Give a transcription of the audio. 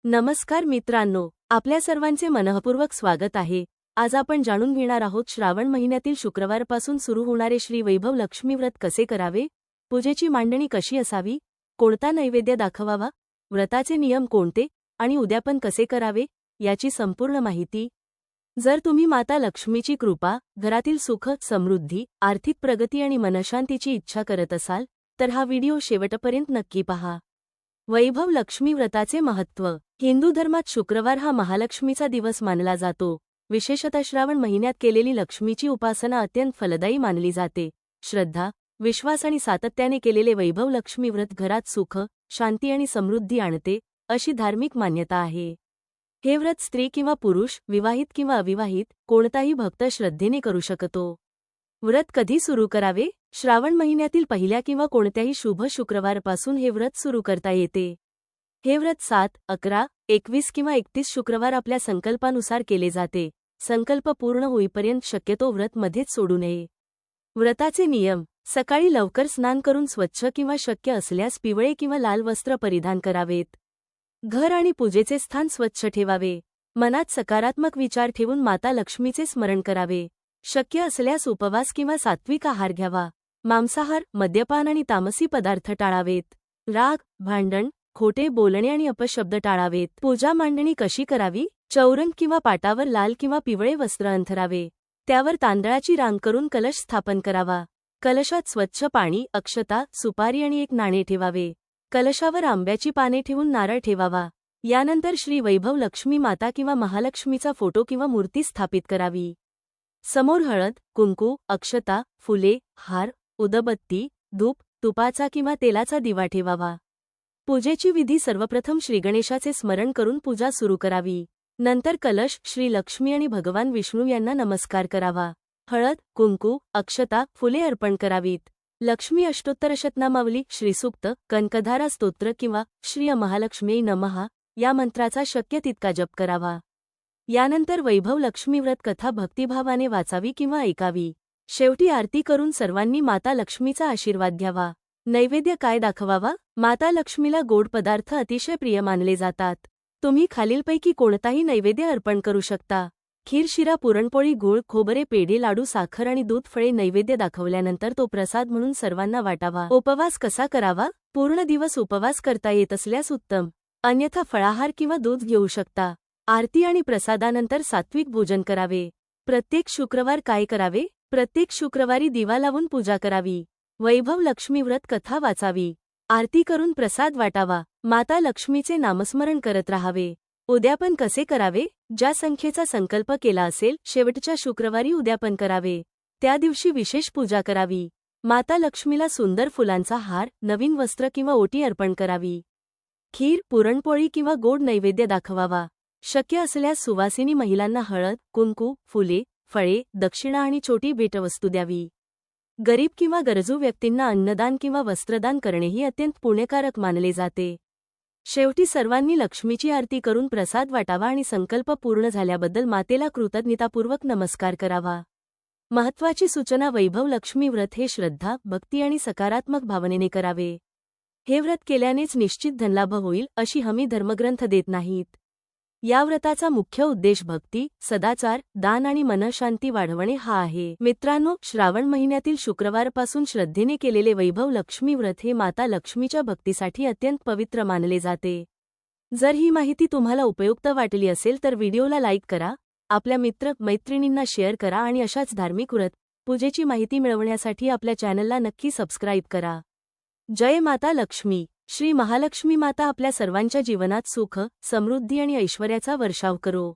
नमस्कार मित्रांनो, आपल्या सर्वांचे मनःपूर्वक स्वागत आहे। आज आपण जाणून घेणार आहोत श्रावण महिन्यातील शुक्रवारपासून सुरू होणारे श्री वैभव लक्ष्मी व्रत कसे करावे, पूजेची मांडणी कशी असावी, कोणता नैवेद्य दाखवावा, व्रताचे नियम कोणते आणि उद्यापन कसे करावे याची संपूर्ण माहिती। जर तुम्ही माता लक्ष्मीची कृपा, घरातील सुख, समृद्धी, आर्थिक प्रगती आणि मनशांतीची इच्छा करत असाल तर हा व्हिडिओ शेवटपर्यंत नक्की पहा। वैभव लक्ष्मी व्रताचे महत्त्व। हिंदू धर्मात शुक्रवार हा महालक्ष्मीचा दिवस मानला जातो। विशेषतः श्रावण महिन्यात केलेली लक्ष्मीची उपासना अत्यंत फलदायी मानली जाते। श्रद्धा, विश्वास आणि सातत्याने केलेले वैभव लक्ष्मी व्रत घरात सुख, शांती आणि समृद्धी आणते, अशी धार्मिक मान्यता आहे। हे व्रत स्त्री किंवा पुरुष, विवाहित किंवा अविवाहित, कोणताही भक्त श्रद्धेने करू शकतो। व्रत कधी सुरू करावे? श्रावण महिन्यातील पहिल्या किंवा कोणत्याही शुभ शुक्रवारपासून हे व्रत सुरू करता येते। हे व्रत 7, 11, 21 किंवा 31 शुक्रवार आपल्या संकल्पानुसार केले जाते। संकल्प पूर्ण होईपर्यंत शक्यतो व्रत मध्येच सोडू नये। व्रताचे नियम। सकाळी लवकर स्नान करून स्वच्छ किंवा शक्य असल्यास पिवळे किंवा लाल वस्त्र परिधान करावेत। घर आणि पूजेचे स्थान स्वच्छ ठेवावे। मनात सकारात्मक विचार ठेवून माता लक्ष्मीचे स्मरण करावे। शक्य असल्यास उपवास किंवा सात्विक आहार घ्यावा। मांसाहार, मद्यपान आणि तामसी पदार्थ टाळावेत। राग, भांडण, खोटे बोलणे आणि अपशब्द टाळावेत। पूजा मांडणी कशी करावी? चौरंग किंवा पाटावर लाल किंवा पिवळे वस्त्र अंथरावे। त्यावर तांदळाची रांग करून कलश स्थापन करावा। कलशात स्वच्छ पाणी, अक्षता, सुपारी आणि एक नाणे ठेवावे। कलशावर आंब्याची पाने ठेवून नारळ ठेवावा। यानंतर श्री वैभव लक्ष्मी माता किंवा महालक्ष्मीचा फोटो किंवा मूर्ती स्थापित करावी। समोर हळद, कुंकू, अक्षता, फुले, हार, उदबत्ती, धूप, तुपाचा किंवा तेलाचा दिवा ठेवावा। पूजेची विधी। सर्वप्रथम श्रीगणेशाचे स्मरण करून पूजा सुरू करावी। नंतर कलश, श्री लक्ष्मी आणि भगवान विष्णू यांना नमस्कार करावा। हळद, कुंकू, अक्षता, फुले अर्पण करावीत। लक्ष्मी अष्टोत्तरशतनामावली, श्रीसूक्त, कनकधारा स्तोत्र किंवा श्री महालक्ष्म्यै नमः या मंत्राचा शक्य तितका जप करावा। यानंतर वैभव लक्ष्मी व्रत कथा भक्तिभावाने वाचावी किंवा ऐकावी। शेवटी आरती करून सर्वांनी माता लक्ष्मीचा आशीर्वाद घ्यावा। नैवेद्य काय दाखवावा? माता लक्ष्मीला गोड पदार्थ अतिशय प्रिय मानले जातात। तुम्ही खालीलपैकी कोणताही नैवेद्य अर्पण करू शकता। खीर, शिरा, पुरणपोळी, गूळ, खोबरे, पेढे, लाडू, साखर आणि दूध, फळे नैवेद्य दाखवल्यानंतर तो प्रसाद म्हणून सर्वांना वाटावा। उपवास कसा करावा? पूर्ण दिवस उपवास करता येत असल्यास उत्तम, अन्यथा फळाहार किंवा दूध घेऊ शकता। आरती आणि प्रसादानंतर सात्विक भोजन करावे। प्रत्येक शुक्रवार काय करावे? प्रत्येक शुक्रवारी दिवा लावून पूजा करावी। वैभव लक्ष्मी व्रत कथा वाचावी। आरती करून प्रसाद वाटावा। माता लक्ष्मीचे नामस्मरण करत राहावे। उद्यापन कसे करावे? ज्या संख्येचा संकल्प केला असेल, शेवटच्या शुक्रवारी उद्यापन करावे। त्या दिवशी विशेष पूजा करावी। माता लक्ष्मीला सुंदर फुलांचा हार, नवीन वस्त्र किंवा ओटी अर्पण करावी। खीर, पुरणपोळी किंवा गोड नैवेद्य दाखवावा। शक्य असल्यास सुवासिनी महिलांना हळद, कुंकू, फुले, फळे, दक्षिणा आणि छोटी भेटवस्तू द्यावी। गरीब किंवा गरजू व्यक्तींना अन्नदान किंवा वस्त्रदान करणेही अत्यंत पुण्यकारक मानले जाते। शेवटी सर्वांनी लक्ष्मीची आरती करून प्रसाद वाटावा आणि संकल्प पूर्ण झाल्याबद्दल मातेला कृतज्ञतापूर्वक नमस्कार करावा। महत्त्वाची सूचना। वैभव लक्ष्मी व्रत हे श्रद्धा, भक्ती आणि सकारात्मक भावनेने करावे। हे व्रत केल्यानेच निश्चित धनलाभ होईल अशी हमी धर्मग्रंथ देत नाहीत। या व्रताचा मुख्य उद्देश भक्ती, सदाचार, दान आणि मनशांती वाढवणे हा आहे। मित्रांनो, श्रावण महिन्यातील शुक्रवारपासून श्रद्धेने केलेले वैभव लक्ष्मी व्रत हे माता लक्ष्मीच्या भक्तीसाठी अत्यंत पवित्र मानले जाते। जर ही माहिती तुम्हाला उपयुक्त वाटली असेल तर व्हिडिओला लाईक करा, आपल्या मित्र मैत्रिणींना शेअर करा आणि अशाच धार्मिक व्रत पूजेची माहिती मिळवण्यासाठी आपल्या चॅनलला नक्की सबस्क्राईब करा। जय माता लक्ष्मी। श्री महालक्ष्मी माता आपल्या सर्वांच्या जीवनात सुख, समृद्धी आणि ऐश्वर्याचा वर्षाव करो।